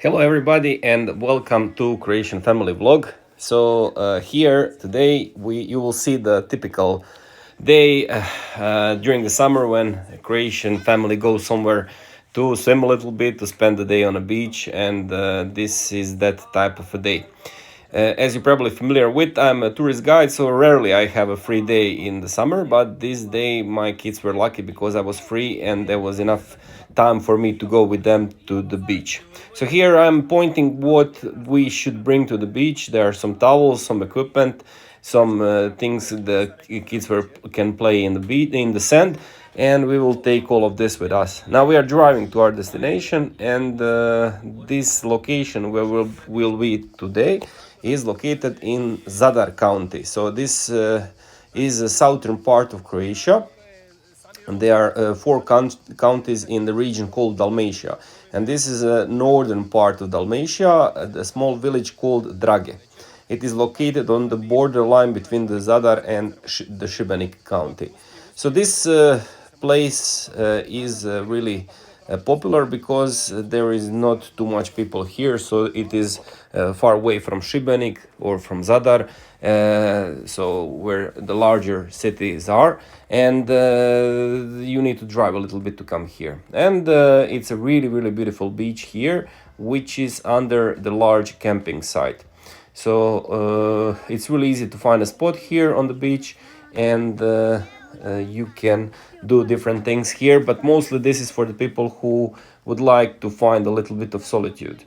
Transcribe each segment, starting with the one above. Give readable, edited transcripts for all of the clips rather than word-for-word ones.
Hello everybody and welcome to Croatian family vlog. Here today you will see the typical day during the summer when a Croatian family goes somewhere to swim a little bit, to spend the day on a beach, and this is that type of a day. As you're probably familiar with, I'm a tourist guide, so rarely I have a free day in the summer, but this day my kids were lucky because I was free and there was enough time for me to go with them to the beach. So here I'm pointing what we should bring to the beach. There are some towels, some equipment, some things the kids can play in the sand, and we will take all of this with us. Now we are driving to our destination, and this location where we'll be today is located in Zadar County. So this is a southern part of Croatia. And there are four counties in the region called Dalmatia. And this is a northern part of Dalmatia, a small village called Drage. It is located on the borderline between the Zadar and the Šibenik county. So this place is really popular because there is not too much people here, so it is far away from Šibenik or from Zadar, so where the larger cities are, and you need to drive a little bit to come here. And it's a really beautiful beach here, which is under the large camping site. So it's really easy to find a spot here on the beach, and you can do different things here, but mostly this is for the people who would like to find a little bit of solitude.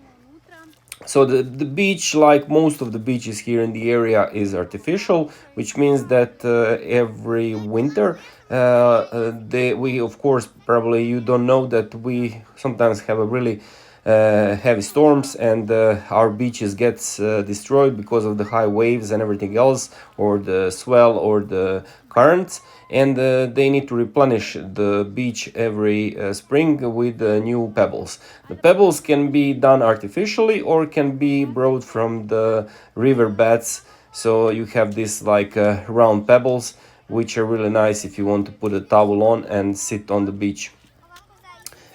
So the beach, like most of the beaches here in the area, is artificial, which means that every winter we, of course, probably you don't know that we sometimes have a really heavy storms, and our beaches gets destroyed because of the high waves and everything else, or the swell or the currents, and they need to replenish the beach every spring with new pebbles. The pebbles can be done artificially or can be brought from the river beds. So you have this like round pebbles, which are really nice if you want to put a towel on and sit on the beach.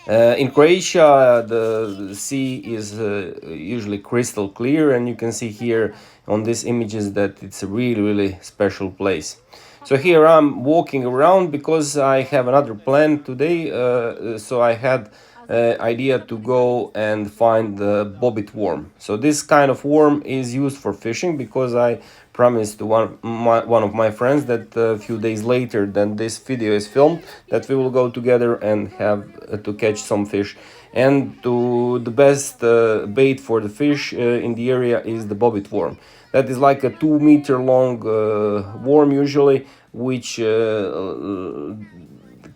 In Croatia, the sea is usually crystal clear, and you can see here on these images that it's a really special place. So here I'm walking around because I have another plan today. So I had idea to go and find the bobbit worm. So this kind of worm is used for fishing, because I promised to one of my friends that a few days later than this video is filmed, that we will go together and have to catch some fish. And the best bait for the fish in the area is the bobbit worm. That is like a 2 meter long worm usually, which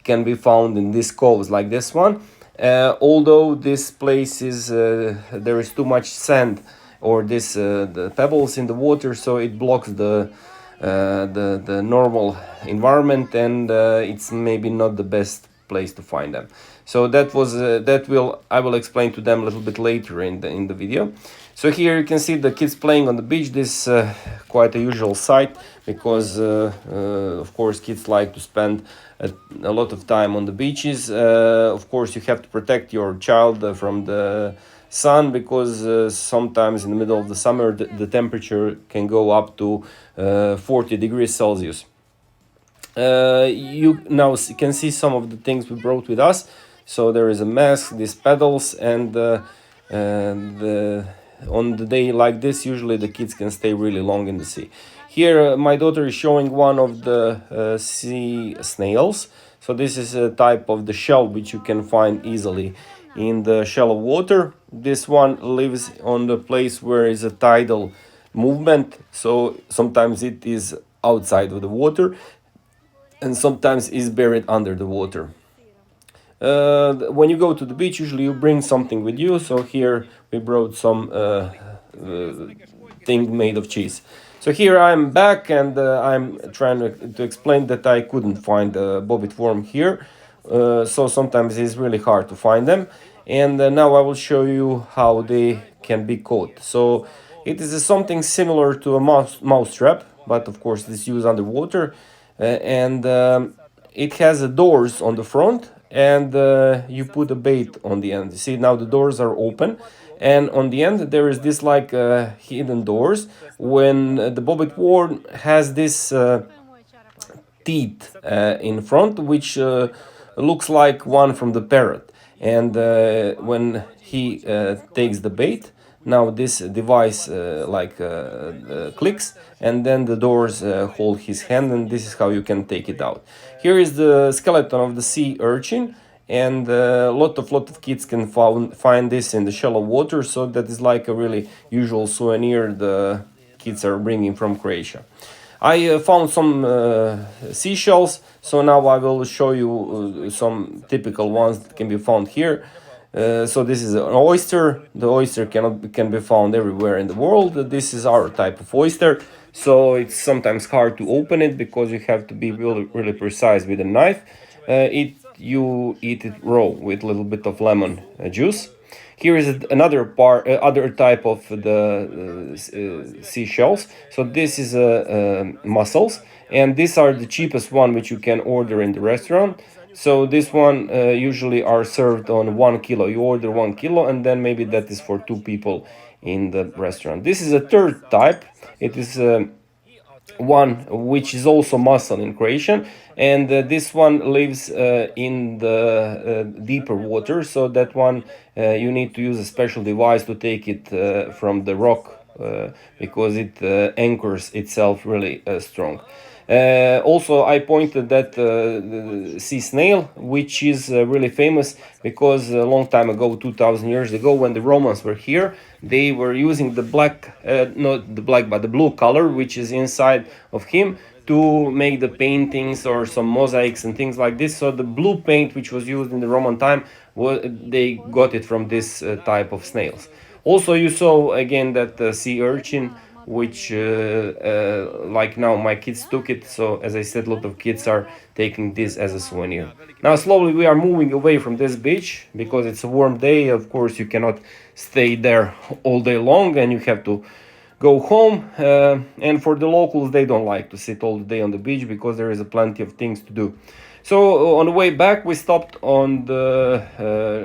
can be found in these coves like this one. Although this place is there is too much sand, or the pebbles in the water, so it blocks the normal environment, and it's maybe not the best place to find them. So I will explain to them a little bit later in the video. So here you can see the kids playing on the beach. This quite a usual sight, because of course kids like to spend a lot of time on the beaches. Of course you have to protect your child from the sun, because sometimes in the middle of the summer the temperature can go up to 40 degrees Celsius. You now can see some of the things we brought with us. So there is a mask, these pedals, and on the day like this, usually the kids can stay really long in the sea. Here my daughter is showing one of the sea snails. So this is a type of the shell which you can find easily in the shallow water. This one lives on the place where is a tidal movement, so sometimes it is outside of the water and sometimes is buried under the water. When you go to the beach, usually you bring something with you. So here we brought some thing made of cheese. So here I'm back, and I'm trying to explain that I couldn't find a bobbit worm here. So sometimes it's really hard to find them. And now I will show you how they can be caught. So it is something similar to a mouse trap, but of course it's used underwater. And it has doors on the front, and you put a bait on the end. You see, now the doors are open, and on the end there is this like hidden doors. When the bobbitt worm has this teeth in front, which looks like one from the parrot. And when he takes the bait, now this device clicks, and then the doors hold his hand, and this is how you can take it out. Here is the skeleton of the sea urchin, and a lot of kids can find this in the shallow water, so that is like a really usual souvenir the kids are bringing from Croatia. I found some seashells, so now I will show you some typical ones that can be found here. So this is an oyster. The oyster can be found everywhere in the world. This is our type of oyster, so it's sometimes hard to open it because you have to be really precise with a knife. You eat it raw with a little bit of lemon juice. Here is another other type of the seashells. So this is mussels, and these are the cheapest one which you can order in the restaurant. So this one usually are served on 1 kilo. You order 1 kilo, and then maybe that is for 2 people in the restaurant. This is a third type. It is one which is also mussel in Croatian, and this one lives in the deeper water, so that one you need to use a special device to take it from the rock because it anchors itself really strong. Also, I pointed that the sea snail, which is really famous because a long time ago, 2000 years ago, when the Romans were here, they were using the black, not the black, but the blue color, which is inside of him, to make the paintings or some mosaics and things like this. So the blue paint, which was used in the Roman time, they got it from this type of snails. Also, you saw again that the sea urchin, which like now my kids took it, so as I said, a lot of kids are taking this as a souvenir. Now slowly we are moving away from this beach because it's a warm day. Of course you cannot stay there all day long and you have to go home, and for the locals, they don't like to sit all the day on the beach because there is plenty of things to do. So on the way back we stopped on the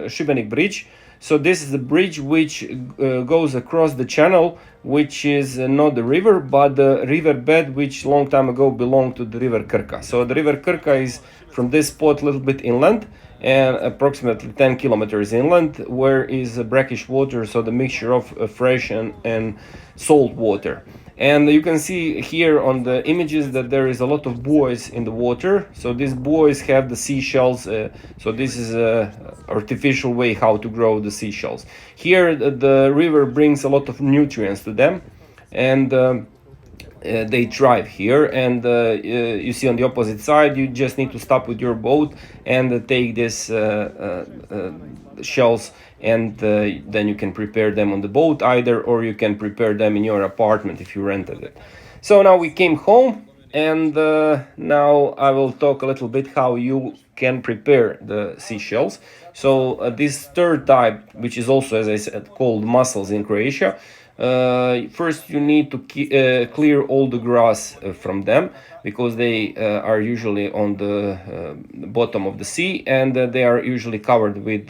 Šibenik bridge. So this is the bridge which goes across the channel, which is not the river, but the river bed, which long time ago belonged to the river Krka. So the river Krka is from this spot a little bit inland, and approximately 10 kilometers inland, where is brackish water, so the mixture of fresh and salt water. And you can see here on the images that there is a lot of buoys in the water. So these buoys have the seashells. So this is a artificial way how to grow the seashells. Here the river brings a lot of nutrients to them, and they thrive here. And you see on the opposite side, you just need to stop with your boat and take this shells, and then you can prepare them on the boat either, or you can prepare them in your apartment if you rented it. So now we came home, and now I will talk a little bit how you can prepare the seashells. So this third type, which is also, as I said, called mussels in Croatia, first you need to clear all the grass from them, because they are usually on the bottom of the sea, and they are usually covered with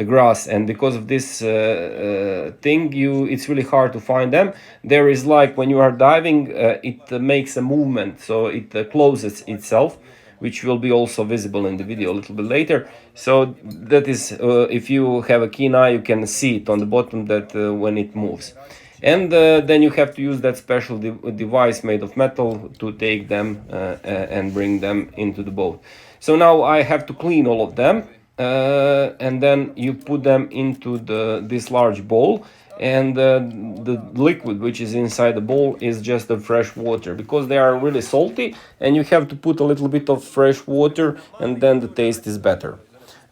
grass, and because of this thing, it's really hard to find them. There is, like when you are diving, it makes a movement, so it closes itself, which will be also visible in the video a little bit later. So that is, if you have a keen eye, you can see it on the bottom, that when it moves. And then you have to use that special device made of metal to take them and bring them into the boat. So now I have to clean all of them, and then you put them into this large bowl, and the liquid which is inside the bowl is just the fresh water, because they are really salty, and you have to put a little bit of fresh water, and then the taste is better.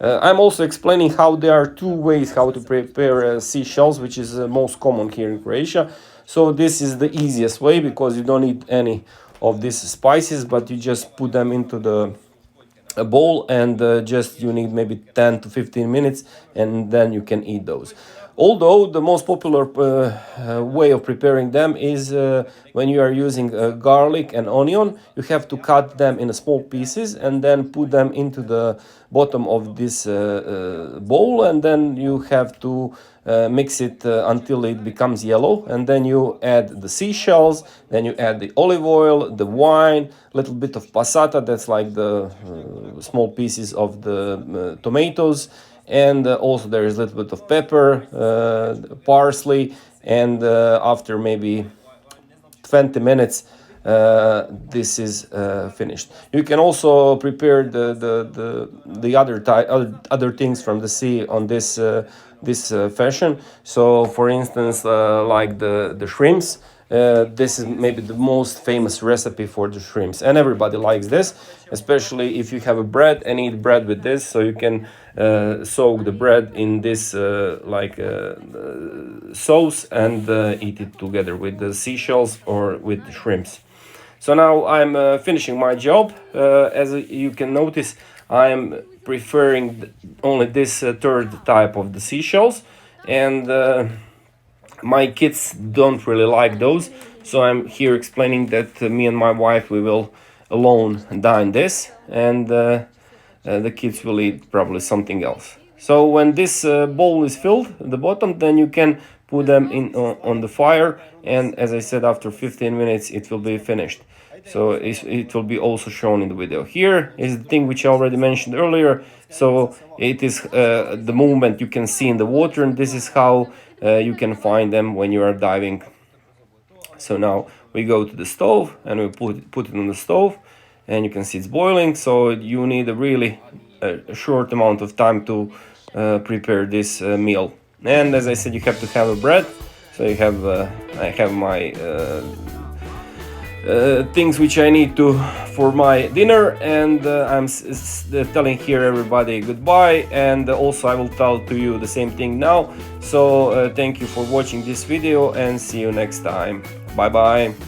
I'm also explaining how there are two ways how to prepare seashells, which is most common here in Croatia. So this is the easiest way, because you don't need any of these spices, but you just put them into the bowl, and just you need maybe 10 to 15 minutes, and then you can eat those. Although the most popular way of preparing them is when you are using garlic and onion, you have to cut them in small pieces and then put them into the bottom of this bowl, and then you have to mix it until it becomes yellow, and then you add the seashells, then you add the olive oil, the wine, a little bit of passata, that's like the small pieces of the tomatoes, and also there is a little bit of pepper, parsley, and after maybe 20 minutes this is finished. You can also prepare the other things from the sea on this fashion. So for instance, like the shrimps, this is maybe the most famous recipe for the shrimps, and everybody likes this, especially if you have a bread and eat bread with this. So you can soak the bread in this sauce and eat it together with the seashells or with the shrimps. So now I'm finishing my job. As you can notice, I'm preferring only this third type of the seashells, and my kids don't really like those. So I'm here explaining that me and my wife, we will alone dine this, and the kids will eat probably something else. So when this bowl is filled at the bottom, then you can put them in on the fire, and as I said, after 15 minutes it will be finished. So it will be also shown in the video. Here is the thing which I already mentioned earlier. So it is the movement you can see in the water, and this is how you can find them when you are diving. So now we go to the stove and we put it on the stove, and you can see it's boiling. So you need a really short amount of time to prepare this meal. And as I said, you have to have a bread. So you have I have my things which I need to for my dinner, and I'm telling here everybody goodbye, and also I will tell to you the same thing now. So thank you for watching this video, and see you next time. Bye bye.